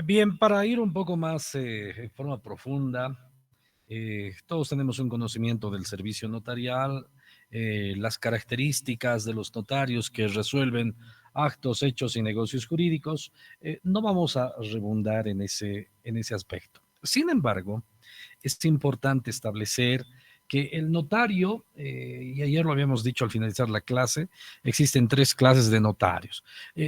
Bien, para ir un poco más en forma profunda, todos tenemos un conocimiento del servicio notarial, las características de los notarios que resuelven actos, hechos y negocios jurídicos. No vamos a rebundar en ese aspecto. Sin embargo, es importante establecer que el notario, y ayer lo habíamos dicho al finalizar la clase, existen tres clases de notarios.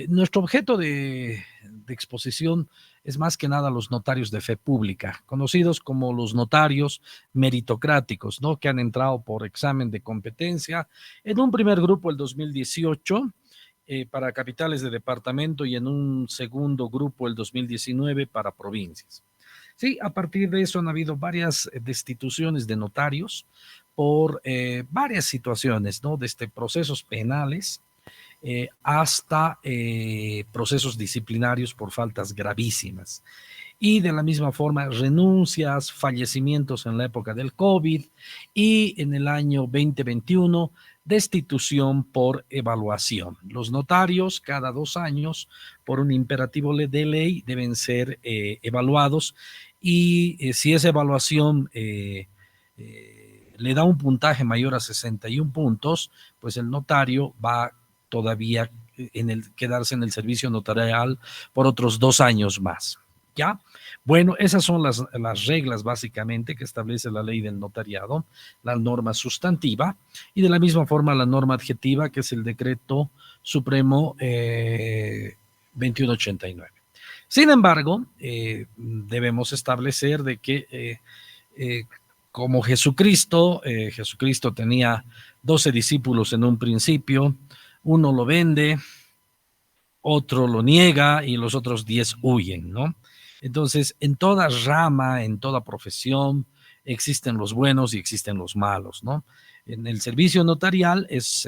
Nuestro objeto de exposición es más que nada los notarios de fe pública, conocidos como los notarios meritocráticos, ¿no? Que han entrado por examen de competencia en un primer grupo el 2018 para capitales de departamento y en un segundo grupo el 2019 para provincias. Sí, a partir de eso han habido varias destituciones de notarios por varias situaciones, ¿no? Desde procesos penales hasta procesos disciplinarios por faltas gravísimas. Y de la misma forma, renuncias, fallecimientos en la época del COVID y en el año 2021, destitución por evaluación. Los notarios cada 2 años, por un imperativo de ley, deben ser evaluados y si esa evaluación le da un puntaje mayor a 61 puntos, pues el notario va todavía quedarse en el servicio notarial por otros 2 años más. ¿Ya? Bueno, esas son las reglas básicamente que establece la ley del notariado, la norma sustantiva, y de la misma forma la norma adjetiva, que es el decreto supremo 2189. Sin embargo, debemos establecer de que eh, como Jesucristo tenía 12 discípulos en un principio, uno lo vende, otro lo niega y los otros 10 huyen, ¿no? Entonces, en toda rama, en toda profesión, existen los buenos y existen los malos, ¿no? En el servicio notarial es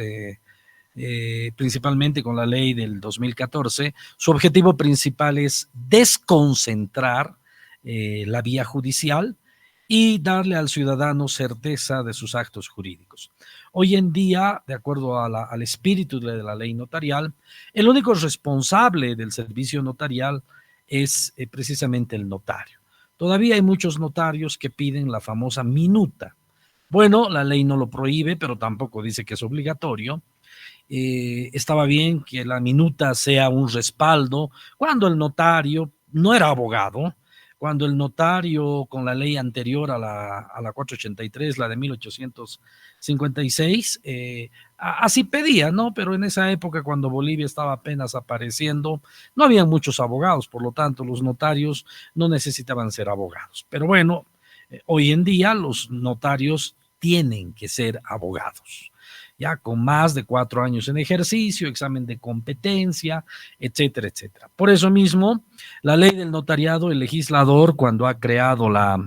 principalmente con la ley del 2014, su objetivo principal es desconcentrar la vía judicial y darle al ciudadano certeza de sus actos jurídicos. Hoy en día, de acuerdo al espíritu de la ley notarial, el único responsable del servicio notarial es precisamente el notario. Todavía hay muchos notarios que piden la famosa minuta. Bueno, la ley no lo prohíbe, pero tampoco dice que es obligatorio. Estaba bien que la minuta sea un respaldo cuando el notario no era abogado, cuando el notario con la ley anterior a la 483, la de 1856, así pedía, ¿no? Pero en esa época, cuando Bolivia estaba apenas apareciendo, no había muchos abogados, por lo tanto, los notarios no necesitaban ser abogados. Pero bueno, hoy en día los notarios tienen que ser abogados ya con más de 4 años en ejercicio, examen de competencia, etcétera, etcétera. Por eso mismo, la ley del notariado, el legislador, cuando ha creado la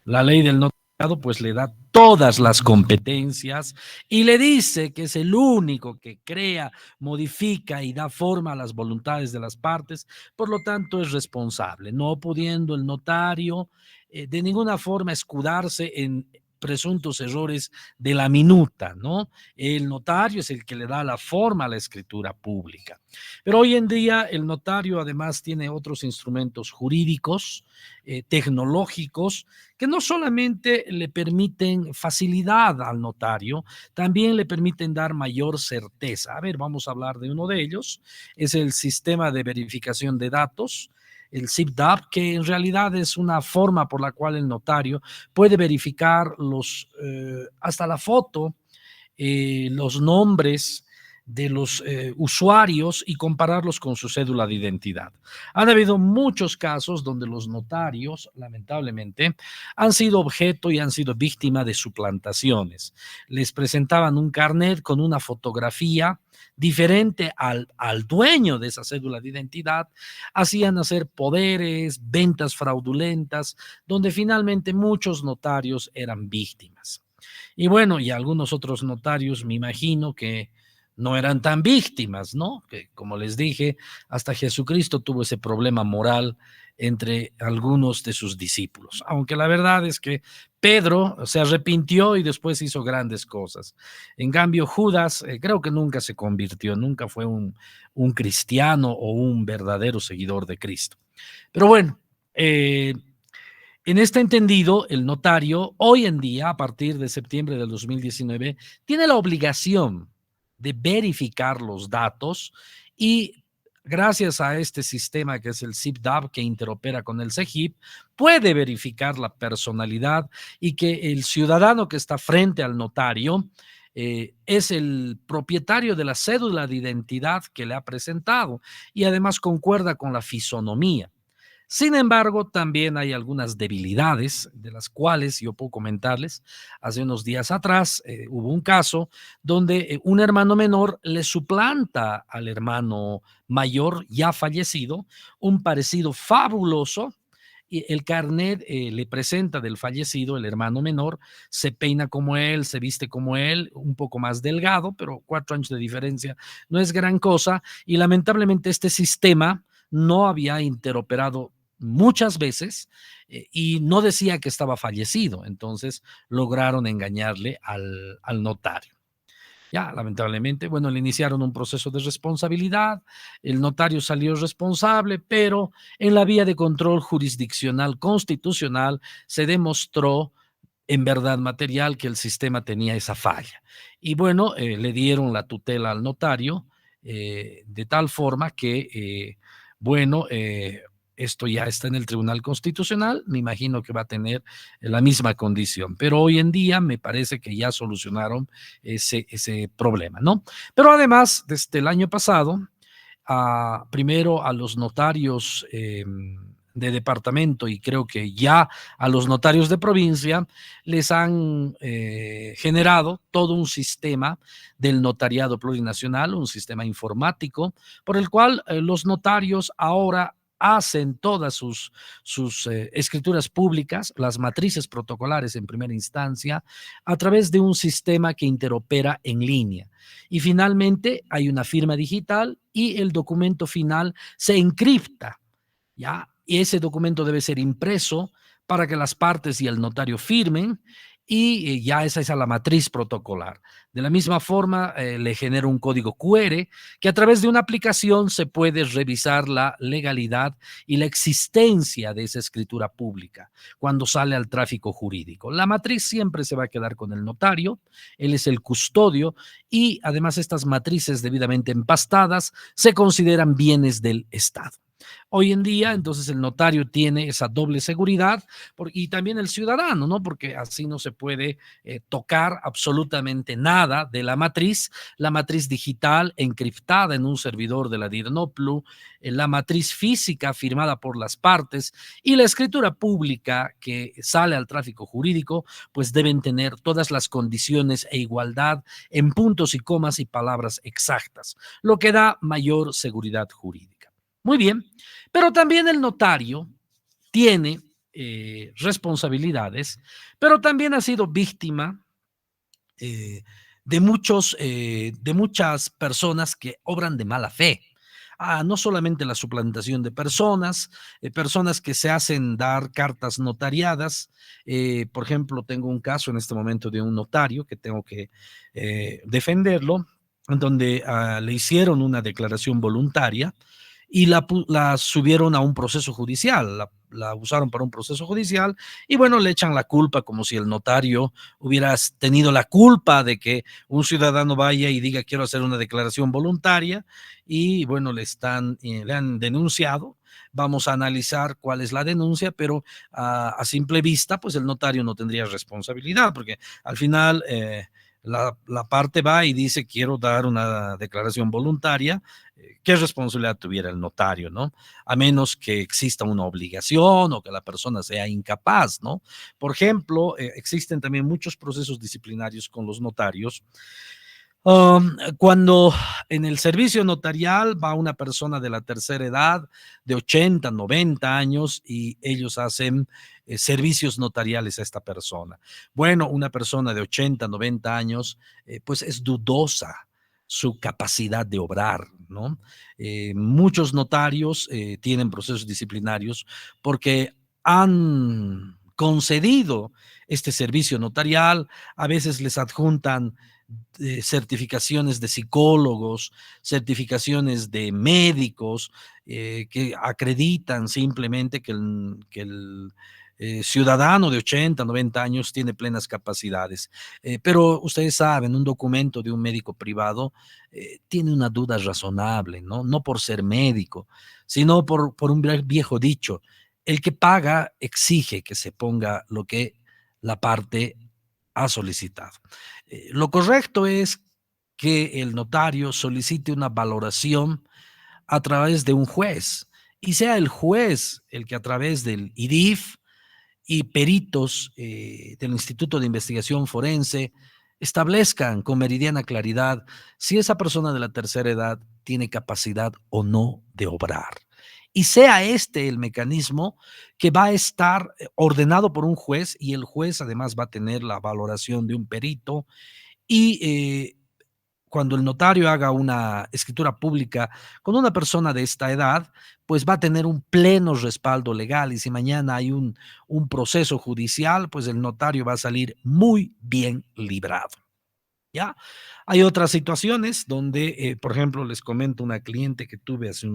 ley del notariado, pues le da todas las competencias y le dice que es el único que crea, modifica y da forma a las voluntades de las partes, por lo tanto es responsable, no pudiendo el notario de ninguna forma escudarse en presuntos errores de la minuta, ¿no? El notario es el que le da la forma a la escritura pública. Pero hoy en día el notario además tiene otros instrumentos jurídicos, tecnológicos, que no solamente le permiten facilidad al notario, también le permiten dar mayor certeza. A ver, vamos a hablar de uno de ellos. Es el sistema de verificación de datos, el SIPDAP, que en realidad es una forma por la cual el notario puede verificar hasta la foto, los nombres de los usuarios y compararlos con su cédula de identidad. Han habido muchos casos donde los notarios, lamentablemente, han sido objeto y han sido víctima de suplantaciones. Les presentaban un carnet con una fotografía diferente al dueño de esa cédula de identidad, hacían hacer poderes, ventas fraudulentas, donde finalmente muchos notarios eran víctimas. Y bueno, y algunos otros notarios, me imagino que no eran tan víctimas, ¿no? Que como les dije, hasta Jesucristo tuvo ese problema moral entre algunos de sus discípulos. Aunque la verdad es que Pedro se arrepintió y después hizo grandes cosas. En cambio, Judas creo que nunca se convirtió, nunca fue un cristiano o un verdadero seguidor de Cristo. Pero bueno, eh, en este entendido, el notario hoy en día, a partir de septiembre del 2019, tiene la obligación de verificar los datos y gracias a este sistema que es el SIPDAB que interopera con el CEGIP, puede verificar la personalidad y que el ciudadano que está frente al notario es el propietario de la cédula de identidad que le ha presentado y además concuerda con la fisonomía. Sin embargo, también hay algunas debilidades de las cuales yo puedo comentarles. Hace unos días atrás hubo un caso donde un hermano menor le suplanta al hermano mayor ya fallecido un parecido fabuloso y el carnet le presenta del fallecido, el hermano menor, se peina como él, se viste como él, un poco más delgado, pero 4 años de diferencia no es gran cosa y lamentablemente este sistema no había interoperado muchas veces y no decía que estaba fallecido. Entonces lograron engañarle al notario. Ya, lamentablemente, bueno, le iniciaron un proceso de responsabilidad, el notario salió responsable, pero en la vía de control jurisdiccional constitucional se demostró en verdad material que el sistema tenía esa falla. Y bueno, le dieron la tutela al notario de tal forma que, bueno, esto ya está en el Tribunal Constitucional, me imagino que va a tener la misma condición, pero hoy en día me parece que ya solucionaron ese problema, ¿no? Pero además, desde el año pasado, primero a los notarios de departamento y creo que ya a los notarios de provincia les han generado todo un sistema del notariado plurinacional, un sistema informático por el cual los notarios ahora hacen todas sus escrituras públicas, las matrices protocolares en primera instancia, a través de un sistema que interopera en línea. Y finalmente hay una firma digital y el documento final se encripta, ¿ya? Y ese documento debe ser impreso para que las partes y el notario firmen y ya esa es la matriz protocolar. De la misma forma, le genera un código QR que a través de una aplicación se puede revisar la legalidad y la existencia de esa escritura pública cuando sale al tráfico jurídico. La matriz siempre se va a quedar con el notario, él es el custodio y además estas matrices debidamente empastadas se consideran bienes del Estado. Hoy en día, entonces, el notario tiene esa doble seguridad y también el ciudadano, ¿no? Porque así no se puede tocar absolutamente nada de la matriz digital encriptada en un servidor de la DIRNOPLU, la matriz física firmada por las partes y la escritura pública que sale al tráfico jurídico, pues deben tener todas las condiciones e igualdad en puntos y comas y palabras exactas, lo que da mayor seguridad jurídica. Muy bien, pero también el notario tiene responsabilidades, pero también ha sido víctima de muchas personas que obran de mala fe. No solamente la suplantación de personas que se hacen dar cartas notariadas. Por ejemplo, tengo un caso en este momento de un notario que tengo que defenderlo, en donde le hicieron una declaración voluntaria y la subieron a un proceso judicial, la usaron para un proceso judicial y bueno, le echan la culpa como si el notario hubiera tenido la culpa de que un ciudadano vaya y diga quiero hacer una declaración voluntaria y bueno, le han denunciado. Vamos a analizar cuál es la denuncia, pero a simple vista, pues el notario no tendría responsabilidad porque al final la parte va y dice quiero dar una declaración voluntaria. ¿Qué responsabilidad tuviera el notario, no? A menos que exista una obligación o que la persona sea incapaz, ¿no? Por ejemplo, existen también muchos procesos disciplinarios con los notarios. Cuando en el servicio notarial va una persona de la tercera edad, de 80, 90 años, y ellos hacen servicios notariales a esta persona. Bueno, una persona de 80, 90 años, pues es dudosa su capacidad de obrar, ¿no? Muchos notarios tienen procesos disciplinarios porque han concedido este servicio notarial, a veces les adjuntan certificaciones de psicólogos, certificaciones de médicos, que acreditan simplemente que el ciudadano de 80, 90 años tiene plenas capacidades. Pero ustedes saben, un documento de un médico privado tiene una duda razonable, ¿no? No por ser médico, sino por un viejo dicho: el que paga exige que se ponga lo que la parte ha solicitado. Lo correcto es que el notario solicite una valoración a través de un juez, y sea el juez el que, a través del IDIF y peritos del Instituto de Investigación Forense, establezcan con meridiana claridad si esa persona de la tercera edad tiene capacidad o no de obrar. Y sea este el mecanismo que va a estar ordenado por un juez, y el juez además va a tener la valoración de un perito. Y cuando el notario haga una escritura pública con una persona de esta edad, pues va a tener un pleno respaldo legal, y si mañana hay un proceso judicial, pues el notario va a salir muy bien librado. ¿Ya? Hay otras situaciones donde, por ejemplo, les comento una cliente que tuve hace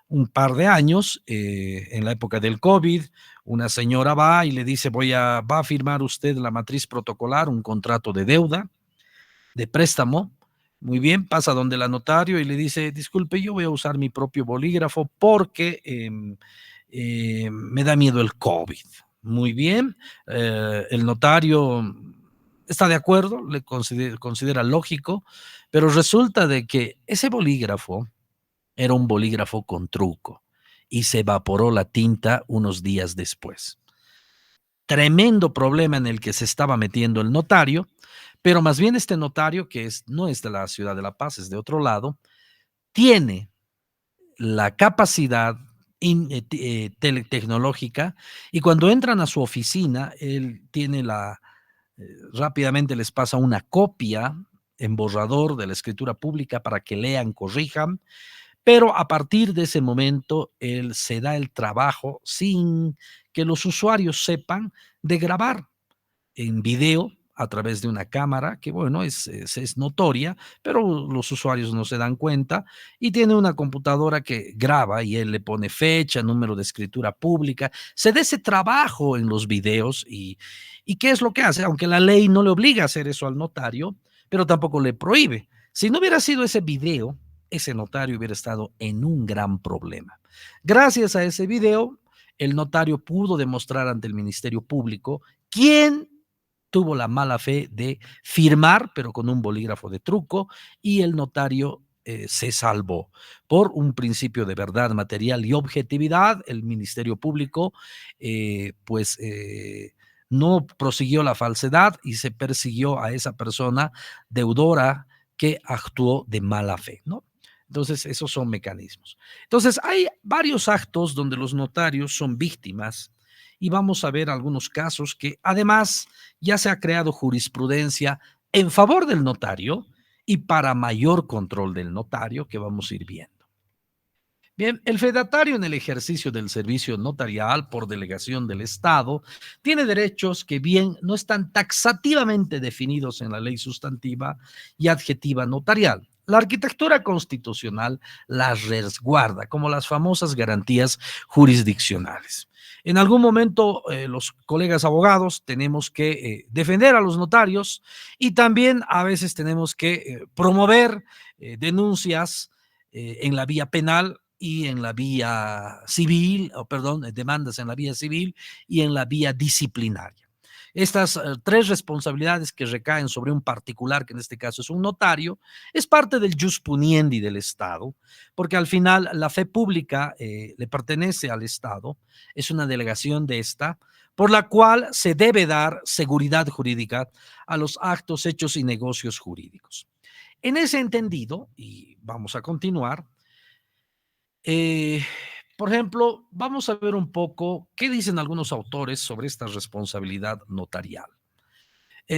un par de años, en la época del COVID. Una señora va y le dice: va a firmar usted la matriz protocolar, un contrato de deuda, de préstamo. Muy bien, pasa donde la notario y le dice: disculpe, yo voy a usar mi propio bolígrafo porque me da miedo el COVID. Muy bien, el notario está de acuerdo, le considera lógico, pero resulta de que ese bolígrafo era un bolígrafo con truco y se evaporó la tinta unos días después. Tremendo problema en el que se estaba metiendo el notario, pero más bien este notario, que no es de la ciudad de La Paz, es de otro lado, tiene la capacidad tecnológica, y cuando entran a su oficina, él tiene rápidamente les pasa una copia en borrador de la escritura pública para que lean, corrijan, pero a partir de ese momento él se da el trabajo, sin que los usuarios sepan, de grabar en video a través de una cámara que, bueno, es notoria, pero los usuarios no se dan cuenta, y tiene una computadora que graba y él le pone fecha, número de escritura pública, se da ese trabajo en los videos. ¿Y qué es lo que hace? Aunque la ley no le obliga a hacer eso al notario, pero tampoco le prohíbe. Si no hubiera sido ese video, ese notario hubiera estado en un gran problema. Gracias a ese video, el notario pudo demostrar ante el Ministerio Público quién tuvo la mala fe de firmar, pero con un bolígrafo de truco, y el notario se salvó. Por un principio de verdad material y objetividad, el Ministerio Público no prosiguió la falsedad y se persiguió a esa persona deudora que actuó de mala fe, ¿no? Entonces, esos son mecanismos. Entonces, hay varios actos donde los notarios son víctimas, y vamos a ver algunos casos que además ya se ha creado jurisprudencia en favor del notario y para mayor control del notario, que vamos a ir viendo. Bien, el fedatario en el ejercicio del servicio notarial por delegación del Estado tiene derechos que, bien no están taxativamente definidos en la ley sustantiva y adjetiva notarial, la arquitectura constitucional las resguarda, como las famosas garantías jurisdiccionales. En algún momento, los colegas abogados tenemos que defender a los notarios, y también a veces tenemos que promover denuncias en la vía penal y en la vía civil, o perdón, demandas en la vía civil y en la vía disciplinaria. Estas tres responsabilidades que recaen sobre un particular, que en este caso es un notario, es parte del jus puniendi del Estado, porque al final la fe pública le pertenece al Estado, es una delegación de esta, por la cual se debe dar seguridad jurídica a los actos, hechos y negocios jurídicos. En ese entendido, y vamos a continuar, eh, por ejemplo, vamos a ver un poco qué dicen algunos autores sobre esta responsabilidad notarial.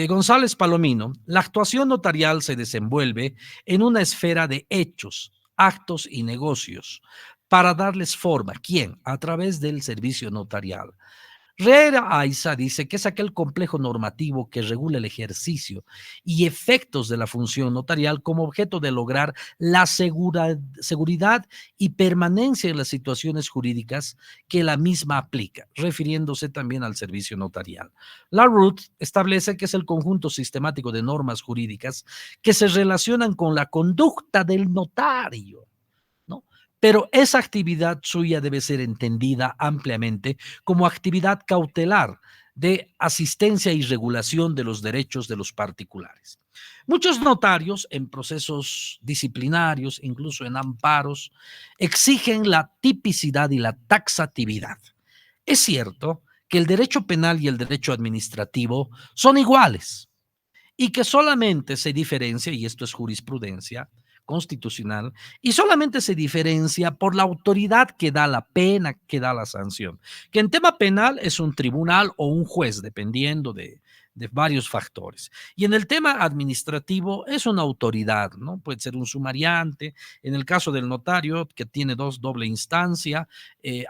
González Palomino: la actuación notarial se desenvuelve en una esfera de hechos, actos y negocios para darles forma. ¿Quién? A través del servicio notarial. Reera Aiza dice que es aquel complejo normativo que regula el ejercicio y efectos de la función notarial como objeto de lograr la seguridad y permanencia en las situaciones jurídicas que la misma aplica, refiriéndose también al servicio notarial. La RUT establece que es el conjunto sistemático de normas jurídicas que se relacionan con la conducta del notario, ¿no? Pero esa actividad suya debe ser entendida ampliamente como actividad cautelar de asistencia y regulación de los derechos de los particulares. Muchos notarios en procesos disciplinarios, incluso en amparos, exigen la tipicidad y la taxatividad. Es cierto que el derecho penal y el derecho administrativo son iguales, y que solamente se diferencia, y esto es jurisprudencia constitucional, y solamente se diferencia por la autoridad que da la pena, que da la sanción, que en tema penal es un tribunal o un juez, dependiendo de varios factores. Y en el tema administrativo es una autoridad, ¿no? Puede ser un sumariante. En el caso del notario, que tiene doble instancia,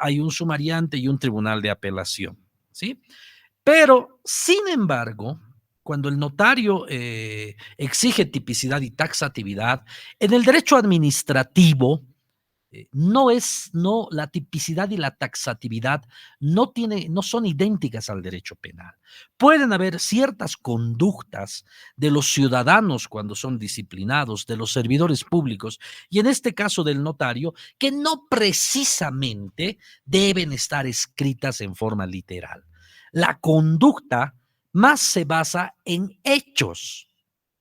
hay un sumariante y un tribunal de apelación, ¿sí? Pero, sin embargo, cuando el notario exige tipicidad y taxatividad, en el derecho administrativo no, la tipicidad y la taxatividad no son idénticas al derecho penal. Pueden haber ciertas conductas de los ciudadanos cuando son disciplinados, de los servidores públicos, y en este caso del notario, que no precisamente deben estar escritas en forma literal. La conducta más se basa en hechos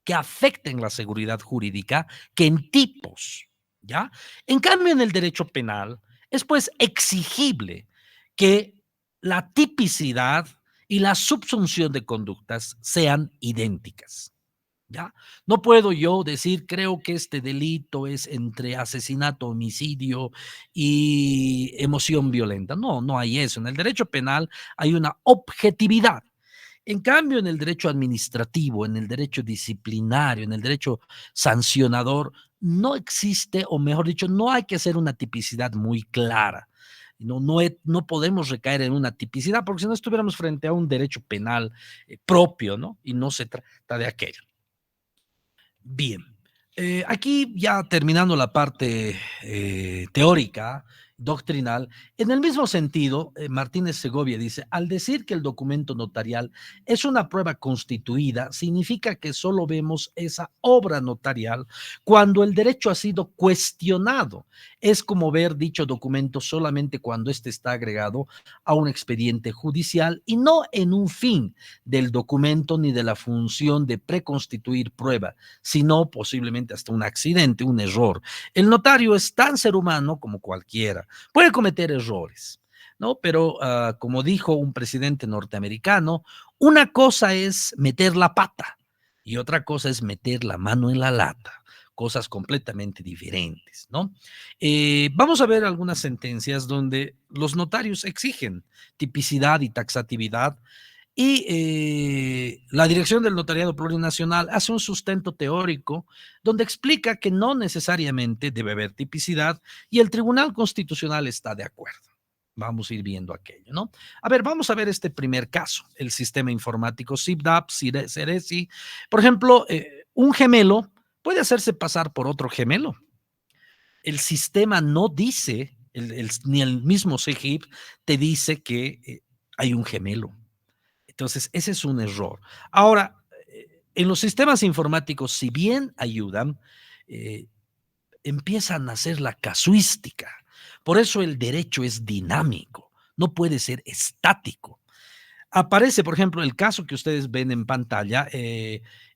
que afecten la seguridad jurídica que en tipos, ¿ya? En cambio, en el derecho penal es pues exigible que la tipicidad y la subsunción de conductas sean idénticas, ¿ya? No puedo yo decir, creo que este delito es entre asesinato, homicidio y emoción violenta. No, no hay eso. En el derecho penal hay una objetividad. En cambio, en el derecho administrativo, en el derecho disciplinario, en el derecho sancionador, no existe, o mejor dicho, no hay que hacer una tipicidad muy clara. No podemos recaer en una tipicidad, porque si no estuviéramos frente a un derecho penal propio, ¿no? Y no se trata de aquello. Bien, aquí ya terminando la parte teórica, doctrinal, en el mismo sentido, Martínez Segovia dice, al decir que el documento notarial es una prueba constituida, significa que solo vemos esa obra notarial cuando el derecho ha sido cuestionado. Es como ver dicho documento solamente cuando éste está agregado a un expediente judicial y no en un fin del documento ni de la función de preconstituir prueba, sino posiblemente hasta un accidente, un error. El notario es tan ser humano como cualquiera, puede cometer errores, ¿no? Pero como dijo un presidente norteamericano, una cosa es meter la pata y otra cosa es meter la mano en la lata, cosas completamente diferentes, ¿no? Vamos a ver algunas sentencias donde los notarios exigen tipicidad y taxatividad y la Dirección del Notariado Plurinacional hace un sustento teórico donde explica que no necesariamente debe haber tipicidad y el Tribunal Constitucional está de acuerdo. Vamos a ir viendo aquello, ¿no? A ver, vamos a ver este primer caso, el sistema informático SIPDAP, CERESI. Por ejemplo, un gemelo puede hacerse pasar por otro gemelo. El sistema no dice, ni el mismo CGIP te dice que hay un gemelo. Entonces, ese es un error. Ahora, en los sistemas informáticos, si bien ayudan, eh, empiezan a hacer la casuística. Por eso el derecho es dinámico, no puede ser estático. Aparece, por ejemplo, el caso que ustedes ven en pantalla,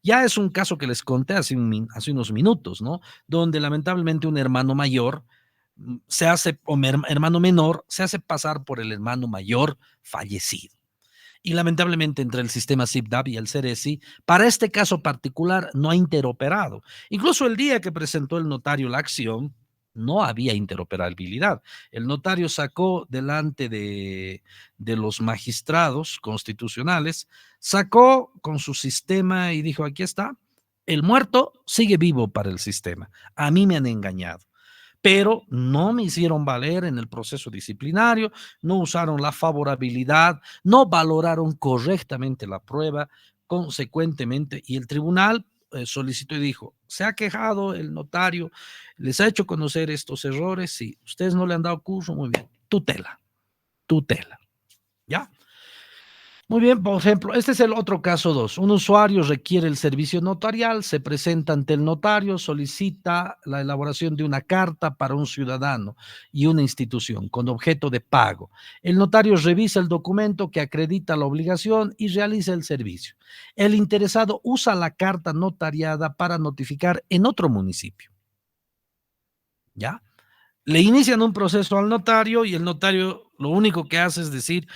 ya es un caso que les conté hace unos minutos, ¿no? Donde lamentablemente un hermano mayor hermano menor se hace pasar por el hermano mayor fallecido. Y lamentablemente entre el sistema SIPDAP y el CERESI, para este caso particular no ha interoperado. Incluso el día que presentó el notario la acción, no había interoperabilidad. El notario sacó delante de los magistrados constitucionales, sacó con su sistema y dijo, aquí está, el muerto sigue vivo para el sistema. A mí me han engañado. pero no me hicieron valer en el proceso disciplinario, no usaron la favorabilidad, no valoraron correctamente la prueba, consecuentemente, y el tribunal solicitó y dijo, se ha quejado el notario, les ha hecho conocer estos errores, sí, ustedes no le han dado curso, muy bien, tutela, tutela, ¿ya? Muy bien, por ejemplo, este es el otro caso 2. Un usuario requiere el servicio notarial, se presenta ante el notario, solicita la elaboración de una carta para un ciudadano y una institución con objeto de pago. El notario revisa el documento que acredita la obligación y realiza el servicio. El interesado usa la carta notariada para notificar en otro municipio. ¿Ya? Le inician un proceso al notario y el notario lo único que hace es decir,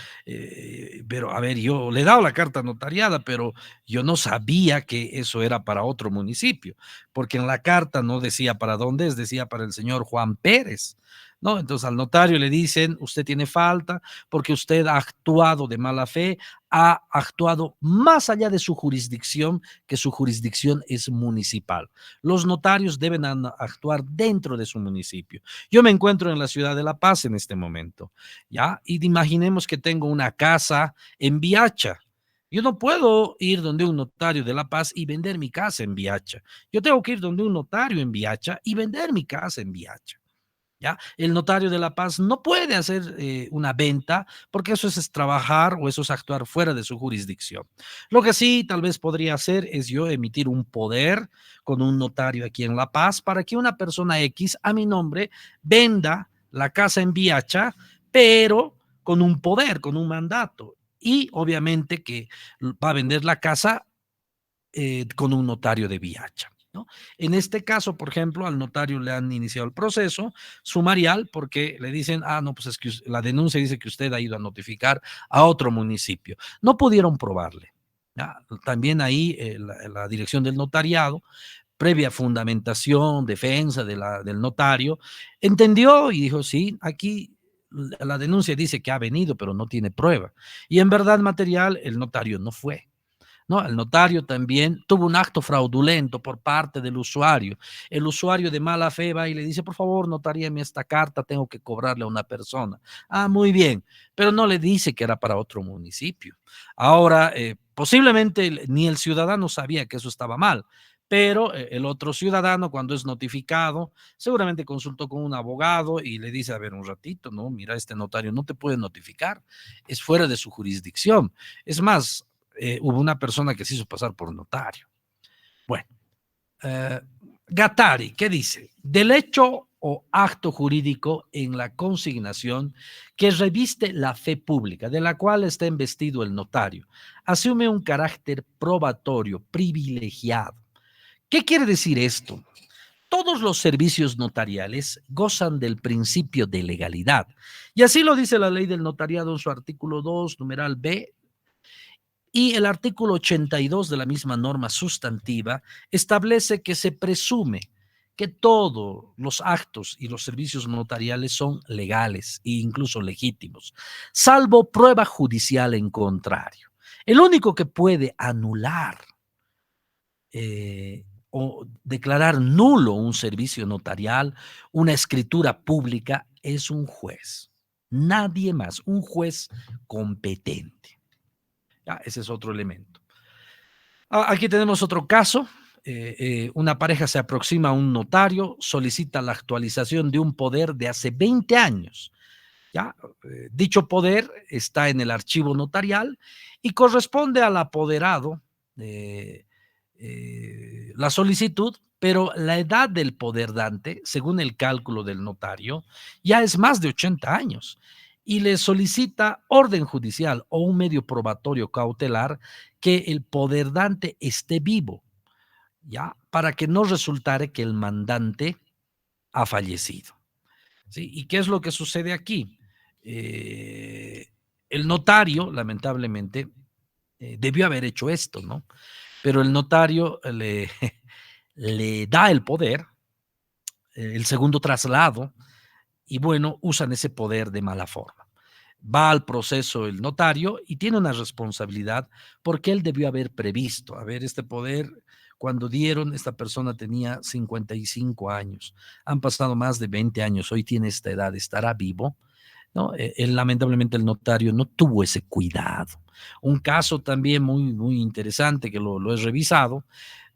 pero a ver, yo le he dado la carta notariada, pero yo no sabía que eso era para otro municipio, porque en la carta no decía para dónde es, decía para el señor Juan Pérez. ¿No? Entonces al notario le dicen, usted tiene falta porque usted ha actuado de mala fe, ha actuado más allá de su jurisdicción, que su jurisdicción es municipal. Los notarios deben actuar dentro de su municipio. Yo me encuentro en la ciudad de La Paz en este momento, ¿ya? Y imaginemos que tengo una casa en Viacha. Yo no puedo ir donde un notario de La Paz y vender mi casa en Viacha. Yo tengo que ir donde un notario en Viacha y vender mi casa en Viacha. ¿Ya? El notario de La Paz no puede hacer una venta porque eso es trabajar o eso es actuar fuera de su jurisdicción. Lo que sí tal vez podría hacer es yo emitir un poder con un notario aquí en La Paz para que una persona X a mi nombre venda la casa en Viacha, pero con un poder, con un mandato. Y obviamente que va a vender la casa con un notario de Viacha. ¿No? En este caso, por ejemplo, al notario le han iniciado el proceso sumarial porque le dicen, ah, no, pues es que la denuncia dice que usted ha ido a notificar a otro municipio. No pudieron probarle. ¿Ya? También ahí la dirección del notariado, previa fundamentación, defensa del notario, entendió y dijo, sí, aquí la denuncia dice que ha venido, pero no tiene prueba. Y en verdad material, el notario no fue. ¿No? El notario también tuvo un acto fraudulento por parte del usuario. El usuario de mala fe va y le dice, por favor, notaríame esta carta, tengo que cobrarle a una persona. Ah, muy bien, pero no le dice que era para otro municipio. Ahora, posiblemente ni el ciudadano sabía que eso estaba mal, pero el otro ciudadano cuando es notificado seguramente consultó con un abogado y le dice, a ver, un ratito, no, mira, este notario no te puede notificar, es fuera de su jurisdicción. Es más, hubo una persona que se hizo pasar por notario. Bueno, eh, Gattari, ¿qué dice? Del hecho o acto jurídico en la consignación que reviste la fe pública, de la cual está investido el notario, asume un carácter probatorio privilegiado. ¿Qué quiere decir esto? Todos los servicios notariales gozan del principio de legalidad. Y así lo dice la ley del notariado en su artículo 2, numeral B, y el artículo 82 de la misma norma sustantiva establece que se presume que todos los actos y los servicios notariales son legales e incluso legítimos, salvo prueba judicial en contrario. El único que puede anular o declarar nulo un servicio notarial, una escritura pública, es un juez. Nadie más, un juez competente. Ya, ese es otro elemento. Aquí tenemos otro caso. Una pareja se aproxima a un notario, solicita la actualización de un poder de hace 20 años. ¿Ya? Dicho poder está en el archivo notarial y corresponde al apoderado la solicitud, pero la edad del poder dante, según el cálculo del notario, ya es más de 80 años y le solicita orden judicial o un medio probatorio cautelar que el poder dante esté vivo, ya, para que no resultare que el mandante ha fallecido. ¿Sí? ¿Y qué es lo que sucede aquí? El notario, lamentablemente, debió haber hecho esto, ¿no? Pero el notario le da el poder, el segundo traslado, y bueno, usan ese poder de mala forma. Va al proceso el notario y tiene una responsabilidad porque él debió haber previsto, a ver, este poder, Cuando dieron, esta persona tenía 55 años. Han pasado más de 20 años. Hoy tiene esta edad. ¿Estará vivo? ¿No? Lamentablemente el notario no tuvo ese cuidado. Un caso también muy interesante que lo he revisado,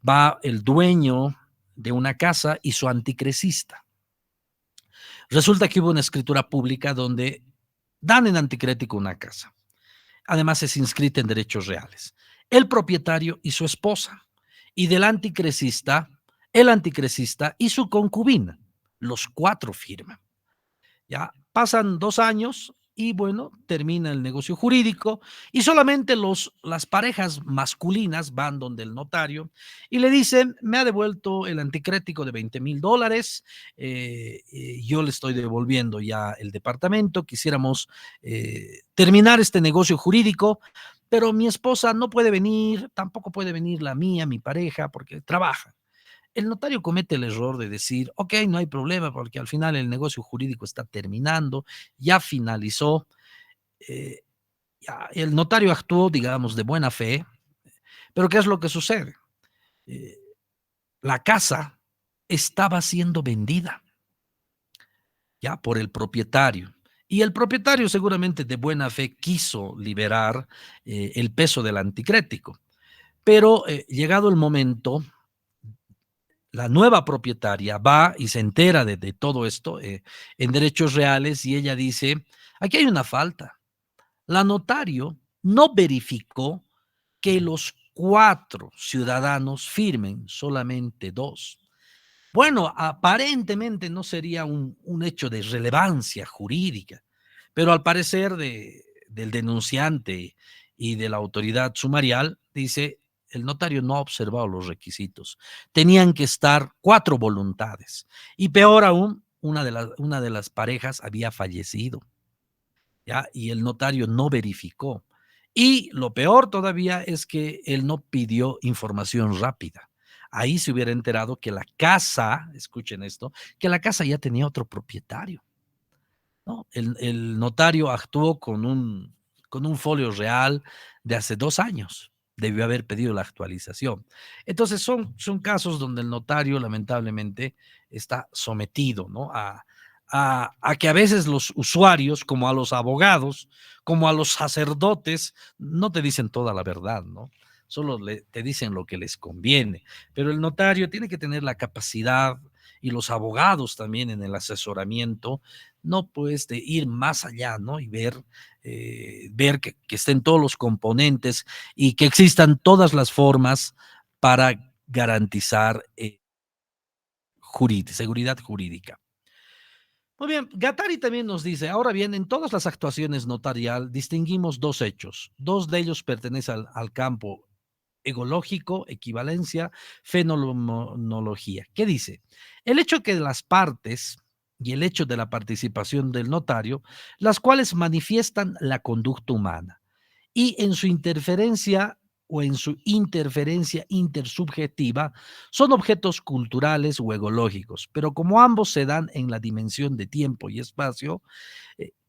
va el dueño de una casa y su anticrecista. Resulta que hubo una escritura pública donde dan en anticrético una casa. Además es inscrita en derechos reales. El propietario y su esposa. Y del anticrecista, el anticrecista y su concubina. Los cuatro firman. Ya pasan 2 años y bueno, termina el negocio jurídico y solamente las parejas masculinas van donde el notario y le dicen, me ha devuelto el anticrético de $20,000, yo le estoy devolviendo ya el departamento, quisiéramos terminar este negocio jurídico, pero mi esposa no puede venir, tampoco puede venir la mía, mi pareja, porque trabaja. El notario comete el error de decir, ok, no hay problema, porque al final el negocio jurídico está terminando, ya finalizó, eh, ya, el notario actuó, digamos, de buena fe, pero ¿qué es lo que sucede? Eh, la casa estaba siendo vendida ya por el propietario. Y el propietario seguramente de buena fe quiso liberar el peso del anticrético. Pero llegado el momento, la nueva propietaria va y se entera de todo esto en derechos reales y ella dice, aquí hay una falta. La notario no verificó que los 4 ciudadanos firmen, solamente 2. Bueno, aparentemente no sería un hecho de relevancia jurídica, pero al parecer del denunciante y de la autoridad sumarial, dice, el notario no ha observado los requisitos. Tenían que estar 4 voluntades. Y peor aún, una de las parejas había fallecido, ¿ya? Y el notario no verificó. Y lo peor todavía es que él no pidió información rápida. Ahí se hubiera enterado que la casa, escuchen esto, que la casa ya tenía otro propietario, ¿no? El notario actuó con un folio real de hace 2 años. Debió haber pedido la actualización. Entonces son casos donde el notario lamentablemente está sometido, ¿no? A que a veces los usuarios, como a los abogados, como a los sacerdotes, no te dicen toda la verdad, ¿no? Solo te dicen lo que les conviene. Pero el notario tiene que tener la capacidad y los abogados también en el asesoramiento, no pues de ir más allá, ¿no? Y ver que estén todos los componentes y que existan todas las formas para garantizar seguridad jurídica. Muy bien, Gattari también nos dice, ahora bien, en todas las actuaciones notarial distinguimos 2 hechos. 2 de ellos pertenecen al campo egológico, equivalencia, fenomenología. ¿Qué dice? El hecho que las partes y el hecho de la participación del notario, las cuales manifiestan la conducta humana y en su interferencia o en su interferencia intersubjetiva son objetos culturales o ecológicos, pero como ambos se dan en la dimensión de tiempo y espacio,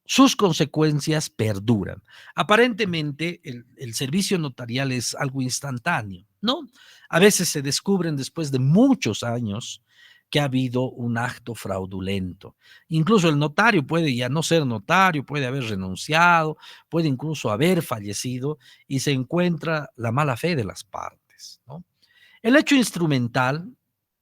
sus consecuencias perduran. Aparentemente, el servicio notarial es algo instantáneo, ¿no? A veces se descubren después de muchos años que ha habido un acto fraudulento. Incluso el notario puede ya no ser notario, puede haber renunciado, puede incluso haber fallecido y se encuentra la mala fe de las partes, ¿no? El hecho instrumental,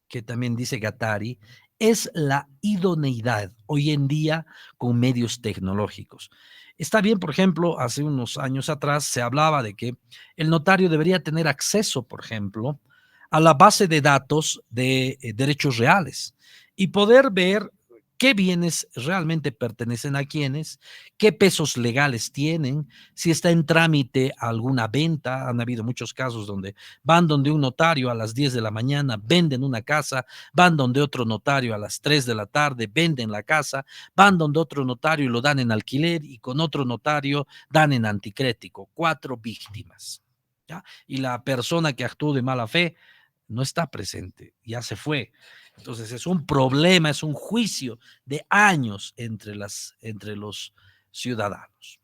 que también dice Gattari, es la idoneidad hoy en día con medios tecnológicos. Está bien, por ejemplo, hace unos años atrás se hablaba de que el notario debería tener acceso, por ejemplo, a la base de datos de derechos reales y poder ver qué bienes realmente pertenecen a quiénes, qué pesos legales tienen, si está en trámite alguna venta. Han habido muchos casos donde van donde un notario a las 10 de la mañana, venden una casa, van donde otro notario a las 3 de la tarde, venden la casa, van donde otro notario y lo dan en alquiler y con otro notario dan en anticrético. 4 víctimas, ¿ya? Y la persona que actuó de mala fe no está presente, ya se fue. Entonces es un problema, es un juicio de años entre los ciudadanos.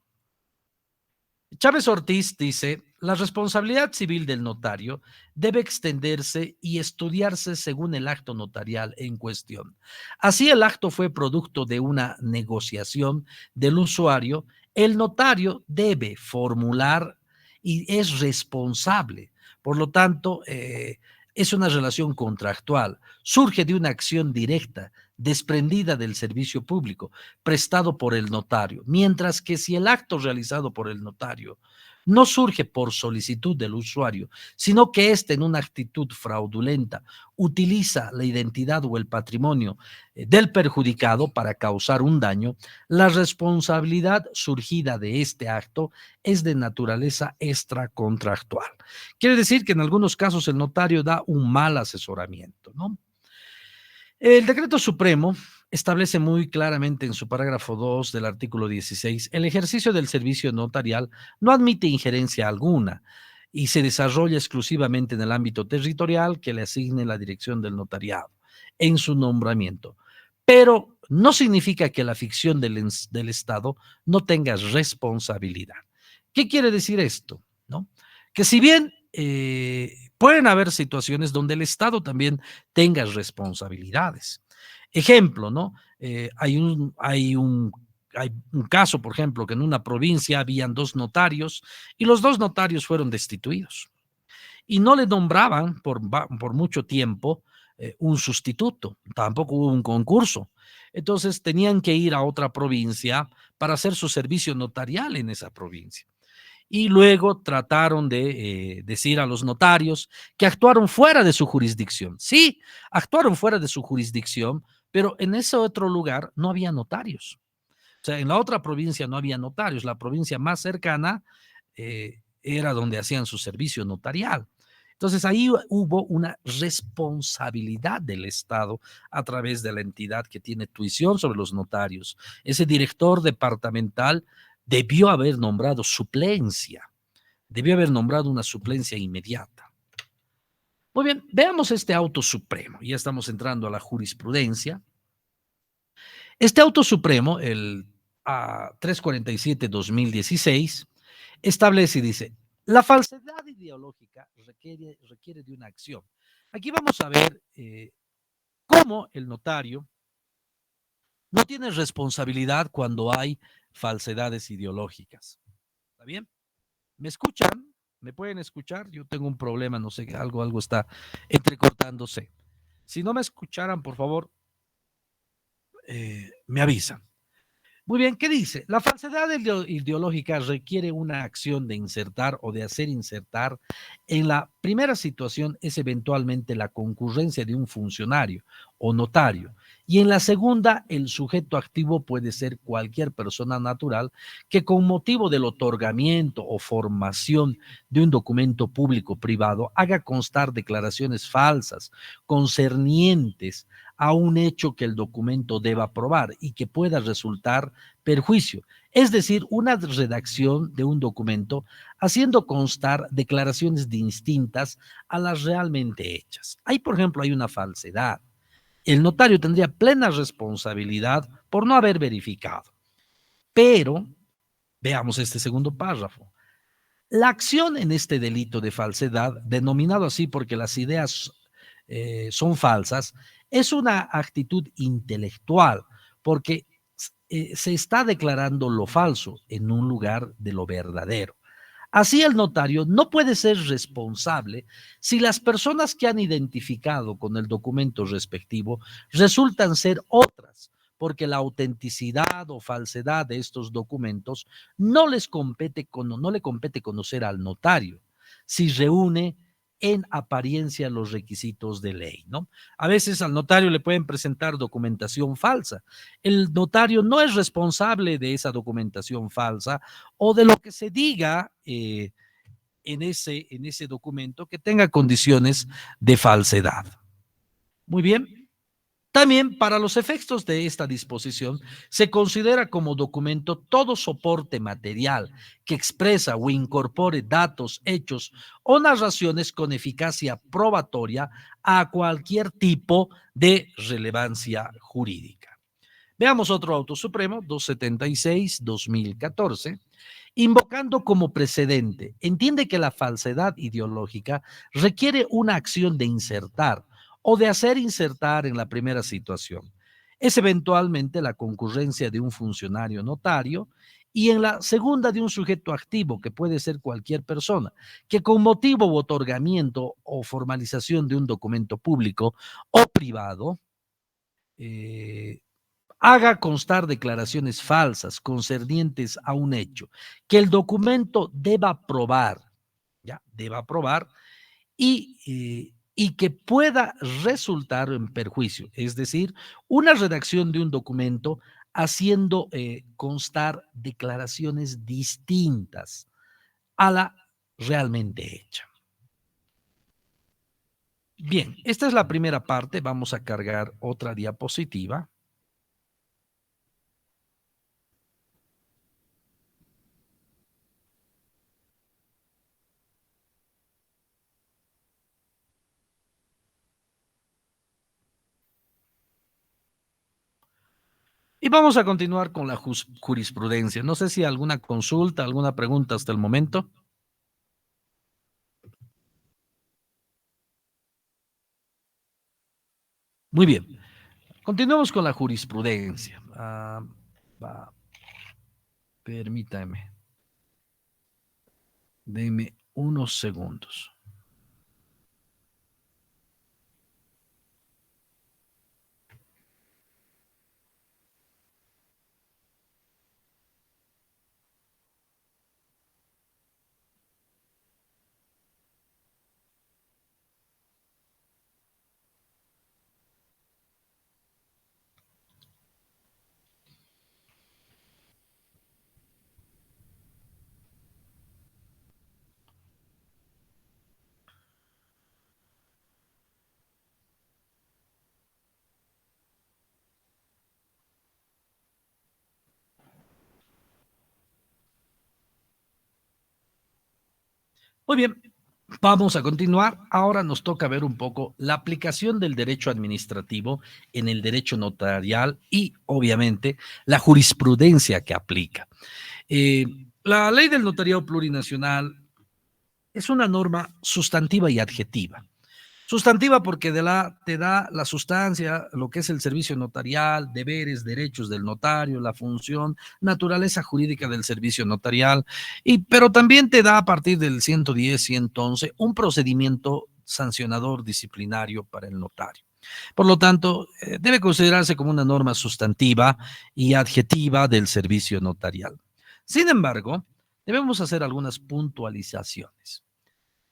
Chávez Ortiz dice, la responsabilidad civil del notario debe extenderse y estudiarse según el acto notarial en cuestión. Así el acto fue producto de una negociación del usuario, el notario debe formular y es responsable. Por lo tanto, es una relación contractual, surge de una acción directa, desprendida del servicio público, prestado por el notario, mientras que si el acto realizado por el notario no surge por solicitud del usuario, sino que éste en una actitud fraudulenta utiliza la identidad o el patrimonio del perjudicado para causar un daño, la responsabilidad surgida de este acto es de naturaleza extracontractual. Quiere decir que en algunos casos el notario da un mal asesoramiento, ¿no? El decreto supremo establece muy claramente en su parágrafo 2 del artículo 16, el ejercicio del servicio notarial no admite injerencia alguna y se desarrolla exclusivamente en el ámbito territorial que le asigne la dirección del notariado en su nombramiento. Pero no significa que la ficción del Estado no tenga responsabilidad. ¿Qué quiere decir esto? ¿No? Que si bien pueden haber situaciones donde el Estado también tenga responsabilidades. Ejemplo, ¿no? Hay un caso, por ejemplo, que en una provincia habían dos notarios y los dos notarios fueron destituidos y no le nombraban por mucho tiempo un sustituto, tampoco hubo un concurso. Entonces tenían que ir a otra provincia para hacer su servicio notarial en esa provincia y luego trataron de decir a los notarios que actuaron fuera de su jurisdicción. Sí, actuaron fuera de su jurisdicción, pero en ese otro lugar no había notarios. O sea, en la otra provincia no había notarios. La provincia más cercana era donde hacían su servicio notarial. Entonces ahí hubo una responsabilidad del Estado a través de la entidad que tiene tuición sobre los notarios. Ese director departamental debió haber nombrado suplencia, debió haber nombrado una suplencia inmediata. Muy bien, veamos este auto supremo. Ya estamos entrando a la jurisprudencia. Este auto supremo, el 347-2016, establece y dice, la falsedad ideológica requiere de una acción. Aquí vamos a ver cómo el notario no tiene responsabilidad cuando hay falsedades ideológicas. ¿Está bien? ¿Me escuchan? ¿Me pueden escuchar? Yo tengo un problema, no sé, algo está entrecortándose. Si no me escucharan, por favor, me avisan. Muy bien, ¿qué dice? La falsedad ideológica requiere una acción de insertar o de hacer insertar. En la primera situación es eventualmente la concurrencia de un funcionario o notario. Y en la segunda, el sujeto activo puede ser cualquier persona natural que con motivo del otorgamiento o formación de un documento público privado haga constar declaraciones falsas concernientes a un hecho que el documento deba probar y que pueda resultar perjuicio, es decir, una redacción de un documento haciendo constar declaraciones distintas a las realmente hechas. Ahí, por ejemplo, hay una falsedad. El notario tendría plena responsabilidad por no haber verificado. Pero, veamos este segundo párrafo. La acción en este delito de falsedad, denominado así porque las ideas son falsas, es una actitud intelectual, porque se está declarando lo falso en un lugar de lo verdadero. Así el notario no puede ser responsable si las personas que han identificado con el documento respectivo resultan ser otras, porque la autenticidad o falsedad de estos documentos no no le compete conocer al notario si reúne en apariencia los requisitos de ley, ¿no? A veces al notario le pueden presentar documentación falsa. El notario no es responsable de esa documentación falsa o de lo que se diga en ese documento que tenga condiciones de falsedad. Muy bien. También para los efectos de esta disposición se considera como documento todo soporte material que expresa o incorpore datos, hechos o narraciones con eficacia probatoria a cualquier tipo de relevancia jurídica. Veamos otro auto supremo, 276-2014, invocando como precedente. Entiende que la falsedad ideológica requiere una acción de insertar o de hacer insertar en la primera situación. Es eventualmente la concurrencia de un funcionario notario y en la segunda de un sujeto activo, que puede ser cualquier persona, que con motivo u otorgamiento o formalización de un documento público o privado, eh, haga constar declaraciones falsas concernientes a un hecho que el documento deba probar, ya, deba probar y que pueda resultar en perjuicio, es decir, una redacción de un documento haciendo constar declaraciones distintas a la realmente hecha. Bien, esta es la primera parte. Vamos a cargar otra diapositiva. Y vamos a continuar con la jurisprudencia. No sé si alguna consulta, alguna pregunta hasta el momento. Muy bien. Continuamos con la jurisprudencia. Permítame. Deme unos segundos. Muy bien, vamos a continuar. Ahora nos toca ver un poco la aplicación del derecho administrativo en el derecho notarial y, obviamente, la jurisprudencia que aplica. Eh, la ley del notariado plurinacional es una norma sustantiva y adjetiva. Sustantiva porque te da la sustancia, lo que es el servicio notarial, deberes, derechos del notario, la función, naturaleza jurídica del servicio notarial, pero también te da a partir del 110, 111 un procedimiento sancionador disciplinario para el notario. Por lo tanto, debe considerarse como una norma sustantiva y adjetiva del servicio notarial. Sin embargo, debemos hacer algunas puntualizaciones.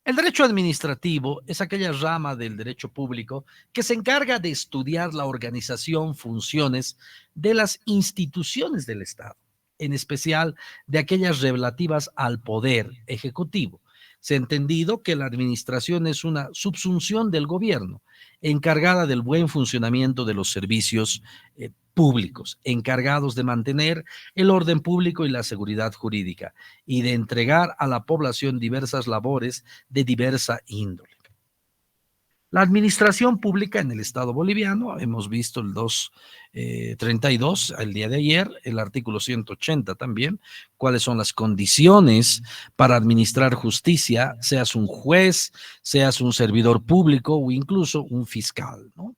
El derecho administrativo es aquella rama del derecho público que se encarga de estudiar la organización, funciones de las instituciones del Estado, en especial de aquellas relativas al poder ejecutivo. Se ha entendido que la administración es una subsunción del gobierno, encargada del buen funcionamiento de los servicios públicos, encargados de mantener el orden público y la seguridad jurídica, y de entregar a la población diversas labores de diversa índole. La administración pública en el Estado boliviano, hemos visto el 232 el día de ayer, el artículo 180 también, cuáles son las condiciones para administrar justicia, seas un juez, seas un servidor público o incluso un fiscal, ¿no?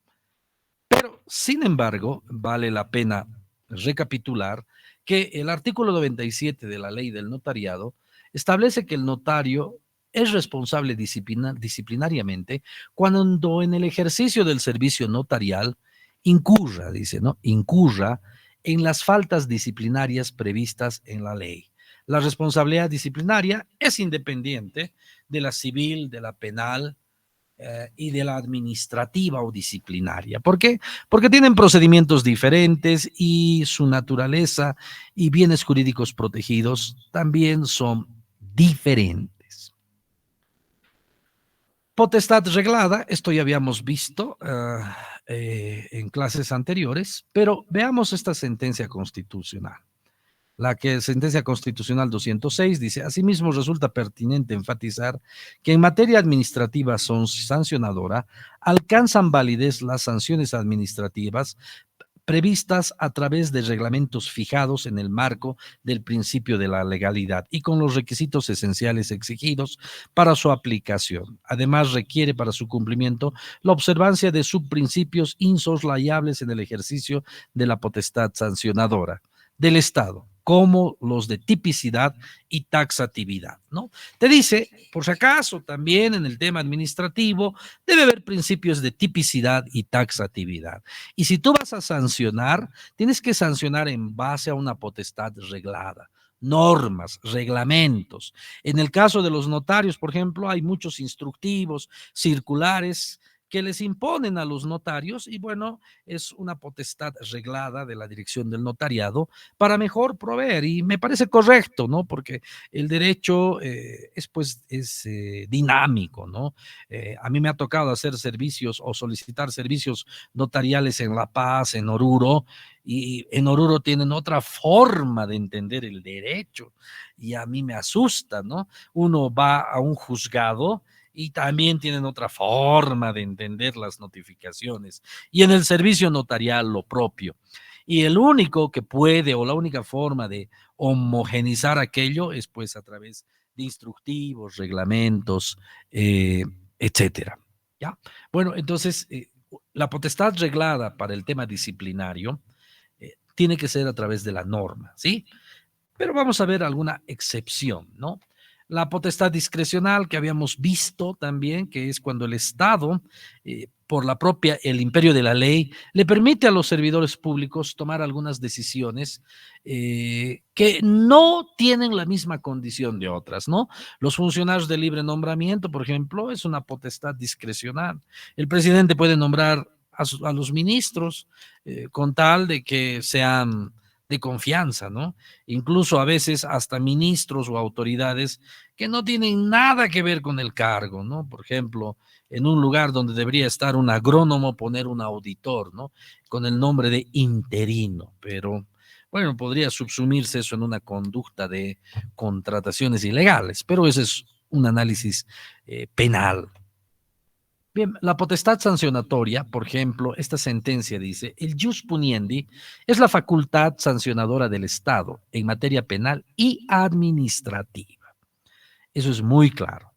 Pero, sin embargo, vale la pena recapitular que el artículo 97 de la ley del notariado establece que el notario es responsable disciplinariamente cuando en el ejercicio del servicio notarial incurra, dice, ¿no? Incurra en las faltas disciplinarias previstas en la ley. La responsabilidad disciplinaria es independiente de la civil, de la penal, y de la administrativa o disciplinaria. ¿Por qué? Porque tienen procedimientos diferentes y su naturaleza y bienes jurídicos protegidos también son diferentes. Potestad reglada, esto ya habíamos visto en clases anteriores, pero veamos esta sentencia constitucional. La que sentencia constitucional 206 dice: asimismo resulta pertinente enfatizar que en materia administrativa son sancionadora, alcanzan validez las sanciones administrativas previstas a través de reglamentos fijados en el marco del principio de la legalidad y con los requisitos esenciales exigidos para su aplicación. Además, requiere para su cumplimiento la observancia de subprincipios insoslayables en el ejercicio de la potestad sancionadora del Estado, como los de tipicidad y taxatividad, ¿no? Te dice, por si acaso, también en el tema administrativo debe haber principios de tipicidad y taxatividad. Y si tú vas a sancionar, tienes que sancionar en base a una potestad reglada, normas, reglamentos. En el caso de los notarios, por ejemplo, hay muchos instructivos, circulares que les imponen a los notarios y bueno, es una potestad reglada de la dirección del notariado para mejor proveer y me parece correcto, ¿no? Porque el derecho es pues es dinámico, ¿no? A mí me ha tocado hacer servicios o solicitar servicios notariales en La Paz, en Oruro, y en Oruro tienen otra forma de entender el derecho y a mí me asusta, ¿no? Uno va a un juzgado y también tienen otra forma de entender las notificaciones. Y en el servicio notarial lo propio. Y el único que puede o la única forma de homogenizar aquello es pues a través de instructivos, reglamentos, eh, etcétera. ¿Ya? Bueno, entonces la potestad reglada para el tema disciplinario tiene que ser a través de la norma, ¿sí? Pero vamos a ver alguna excepción, ¿no? La potestad discrecional que habíamos visto también, que es cuando el Estado, por la propia, el imperio de la ley, le permite a los servidores públicos tomar algunas decisiones que no tienen la misma condición de otras, ¿no? Los funcionarios de libre nombramiento, por ejemplo, es una potestad discrecional. El presidente puede nombrar a los ministros con tal de que sean de confianza, ¿no? Incluso a veces hasta ministros o autoridades que no tienen nada que ver con el cargo, ¿no? Por ejemplo, en un lugar donde debería estar un agrónomo, poner un auditor, ¿no? Con el nombre de interino, pero bueno, podría subsumirse eso en una conducta de contrataciones ilegales, pero ese es un análisis penal. Bien, la potestad sancionatoria, por ejemplo, esta sentencia dice, el jus puniendi es la facultad sancionadora del Estado en materia penal y administrativa. Eso es muy claro.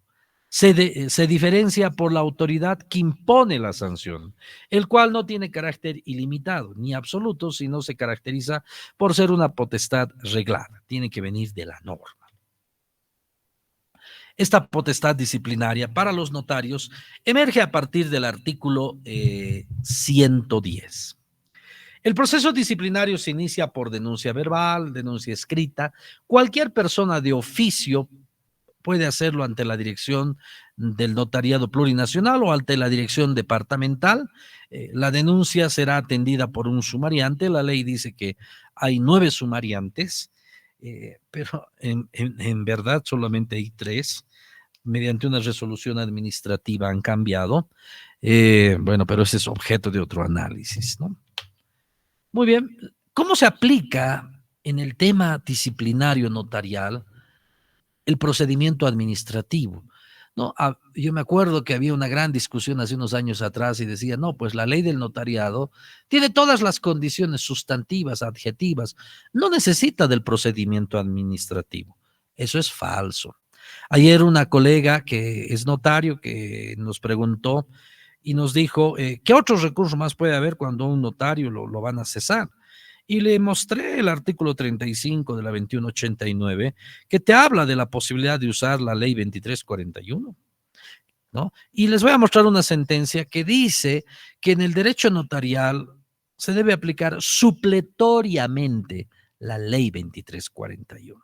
Se diferencia por la autoridad que impone la sanción, el cual no tiene carácter ilimitado ni absoluto, sino se caracteriza por ser una potestad reglada. Tiene que venir de la norma. Esta potestad disciplinaria para los notarios emerge a partir del artículo 110. El proceso disciplinario se inicia por denuncia verbal, denuncia escrita. Cualquier persona de oficio puede hacerlo ante la dirección del notariado plurinacional o ante la dirección departamental. La denuncia será atendida por un sumariante. La ley dice que hay 9 sumariantes, pero en verdad solamente hay 3 mediante una resolución administrativa han cambiado. Bueno, pero ese es objeto de otro análisis, ¿no? Muy bien, ¿cómo se aplica en el tema disciplinario notarial el procedimiento administrativo? No, yo me acuerdo que había una gran discusión hace unos años atrás y decía, no, pues la ley del notariado tiene todas las condiciones sustantivas, adjetivas, no necesita del procedimiento administrativo. Eso es falso. Ayer una colega que es notario que nos preguntó y nos dijo, ¿qué otros recursos más puede haber cuando un notario lo van a cesar? Y le mostré el artículo 35 de la 2189 que te habla de la posibilidad de usar la ley 2341, ¿no? Y les voy a mostrar una sentencia que dice que en el derecho notarial se debe aplicar supletoriamente la ley 2341.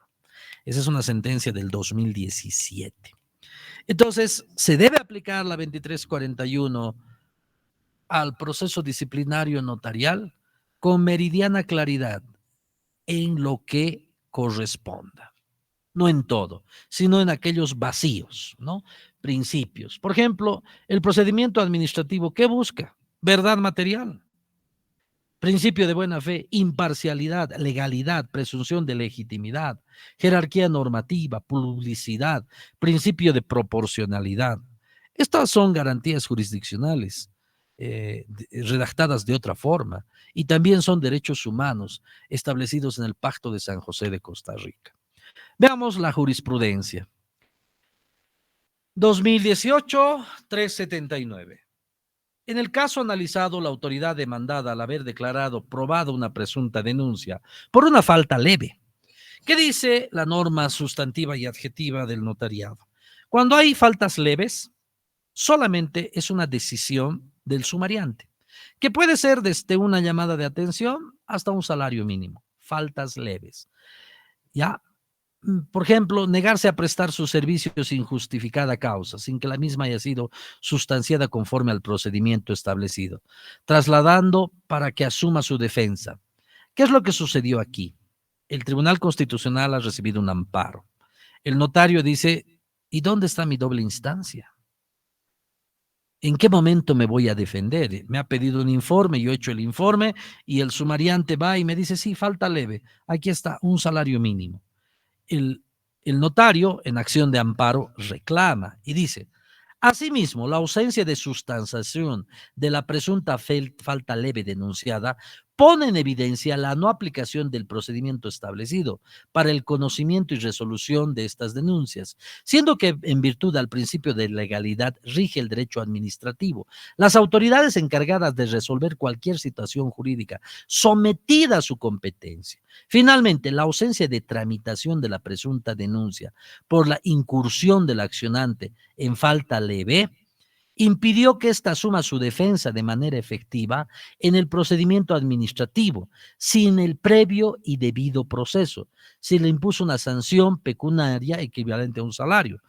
Esa es una sentencia del 2017. Entonces, se debe aplicar la 2341 al proceso disciplinario notarial con meridiana claridad en lo que corresponda. No en todo, sino en aquellos vacíos, ¿no? Principios. Por ejemplo, el procedimiento administrativo, ¿qué busca? Verdad material. Principio de buena fe, imparcialidad, legalidad, presunción de legitimidad, jerarquía normativa, publicidad, principio de proporcionalidad. Estas son garantías jurisdiccionales. redactadas de otra forma, y también son derechos humanos establecidos en el Pacto de San José de Costa Rica. Veamos la jurisprudencia. 2018-379. En el caso analizado, la autoridad demandada, al haber declarado probada una presunta denuncia por una falta leve, ¿qué dice la norma sustantiva y adjetiva del notariado? Cuando hay faltas leves, solamente es una decisión del sumariante, que puede ser desde una llamada de atención hasta un salario mínimo. Faltas leves. Ya, por ejemplo, negarse a prestar sus servicios sin justificada causa, sin que la misma haya sido sustanciada conforme al procedimiento establecido, trasladando para que asuma su defensa. ¿Qué es lo que sucedió aquí? El Tribunal Constitucional ha recibido un amparo. El notario dice, ¿y dónde está mi doble instancia? ¿En qué momento me voy a defender? Me ha pedido un informe, yo he hecho el informe y el sumariante va y me dice, sí, falta leve, aquí está, un salario mínimo. El, el notario, en acción de amparo, reclama y dice, asimismo, la ausencia de sustanciación de la presunta falta leve denunciada pone en evidencia la no aplicación del procedimiento establecido para el conocimiento y resolución de estas denuncias, siendo que en virtud al principio de legalidad rige el derecho administrativo. Las autoridades encargadas de resolver cualquier situación jurídica sometida a su competencia. Finalmente, la ausencia de tramitación de la presunta denuncia por la incursión del accionante en falta leve impidió que ésta asuma su defensa de manera efectiva en el procedimiento administrativo, sin el previo y debido proceso. Se le impuso una sanción pecuniaria equivalente a un salario.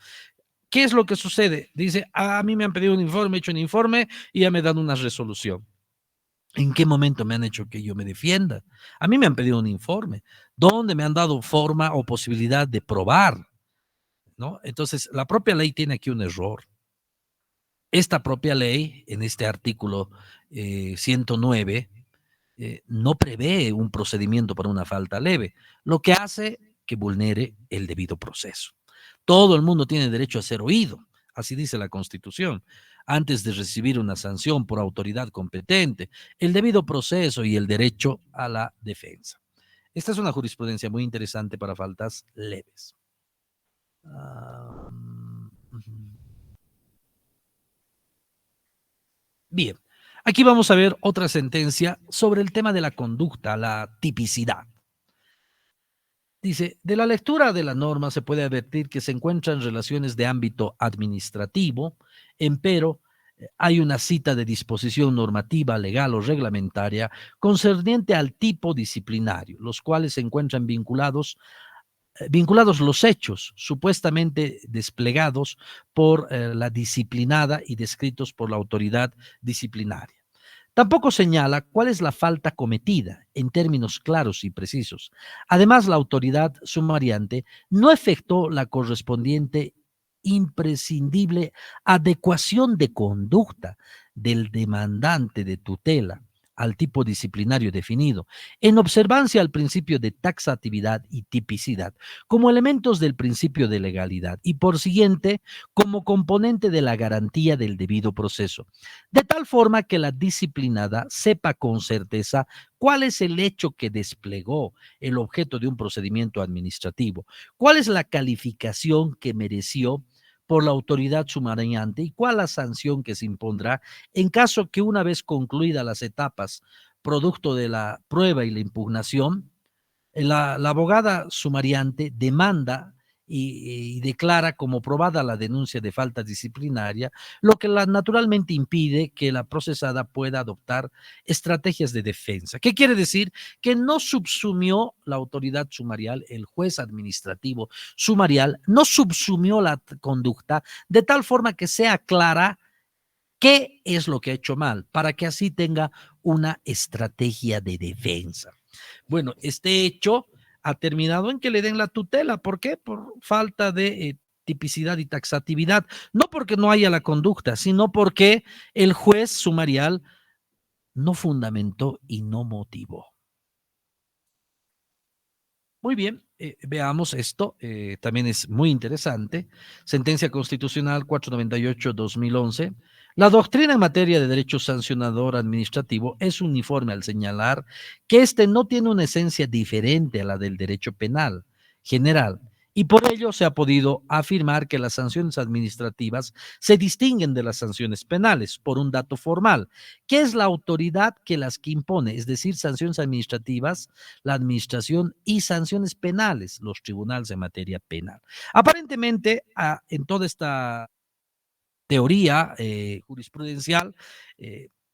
¿Qué es lo que sucede? Dice, a mí me han pedido un informe, he hecho un informe y ya me dan una resolución. ¿En qué momento me han hecho que yo me defienda? A mí me han pedido un informe, donde me han dado forma o posibilidad de probar, ¿no? Entonces, la propia ley tiene aquí un error. Esta propia ley, en este artículo 109, no prevé un procedimiento para una falta leve, lo que hace que vulnere el debido proceso. Todo el mundo tiene derecho a ser oído, así dice la Constitución, antes de recibir una sanción por autoridad competente, el debido proceso y el derecho a la defensa. Esta es una jurisprudencia muy interesante para faltas leves. Bien, aquí vamos a ver otra sentencia sobre el tema de la conducta, la tipicidad. Dice, de la lectura de la norma se puede advertir que se encuentran relaciones de ámbito administrativo, empero hay una cita de disposición normativa, legal o reglamentaria concerniente al tipo disciplinario, los cuales se encuentran vinculados los hechos supuestamente desplegados por la disciplinada y descritos por la autoridad disciplinaria. Tampoco señala cuál es la falta cometida en términos claros y precisos. Además, la autoridad sumariante no efectuó la correspondiente imprescindible adecuación de conducta del demandante de tutela al tipo disciplinario definido, en observancia al principio de taxatividad y tipicidad, como elementos del principio de legalidad y, por siguiente, como componente de la garantía del debido proceso, de tal forma que la disciplinada sepa con certeza cuál es el hecho que desplegó el objeto de un procedimiento administrativo, cuál es la calificación que mereció por la autoridad sumariante y cuál la sanción que se impondrá en caso que una vez concluidas las etapas producto de la prueba y la impugnación, la abogada sumariante demanda y declara como probada la denuncia de falta disciplinaria, lo que naturalmente impide que la procesada pueda adoptar estrategias de defensa. ¿Qué quiere decir? Que no subsumió la autoridad sumarial, el juez administrativo sumarial, no subsumió la conducta de tal forma que sea clara qué es lo que ha hecho mal, para que así tenga una estrategia de defensa. Bueno, este hecho ha terminado en que le den la tutela. ¿Por qué? Por falta de tipicidad y taxatividad. No porque no haya la conducta, sino porque el juez sumarial no fundamentó y no motivó. Muy bien, veamos esto, también es muy interesante. Sentencia Constitucional 498-2011. La doctrina en materia de derecho sancionador administrativo es uniforme al señalar que éste no tiene una esencia diferente a la del derecho penal general, y por ello se ha podido afirmar que las sanciones administrativas se distinguen de las sanciones penales por un dato formal, que es la autoridad que impone, es decir, sanciones administrativas la administración y sanciones penales, los tribunales en materia penal. Aparentemente, en toda esta teoría jurisprudencial,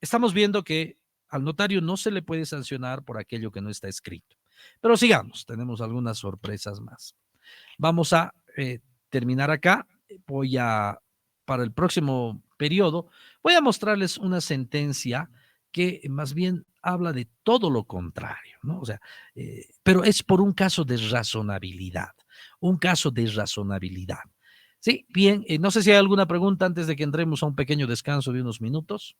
estamos viendo que al notario no se le puede sancionar por aquello que no está escrito. Pero sigamos, tenemos algunas sorpresas más. Vamos a terminar acá. Para el próximo periodo, voy a mostrarles una sentencia que más bien habla de todo lo contrario, ¿no? O sea, pero es por un caso de razonabilidad, un caso de razonabilidad. Sí, bien, no sé si hay alguna pregunta antes de que entremos a un pequeño descanso de unos minutos.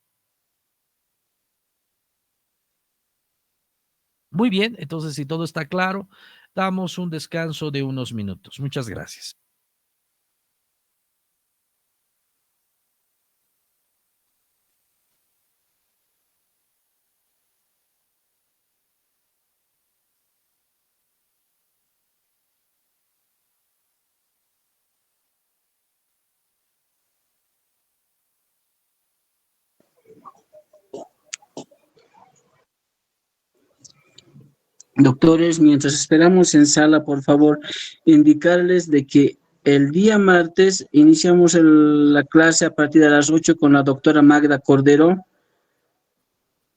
Muy bien, entonces si todo está claro, damos un descanso de unos minutos. Muchas gracias. Doctores, mientras esperamos en sala, por favor, indicarles de que el día martes iniciamos la clase a partir de las 8 con la doctora Magda Cordero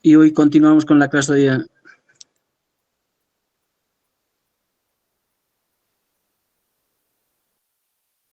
y hoy continuamos con la clase de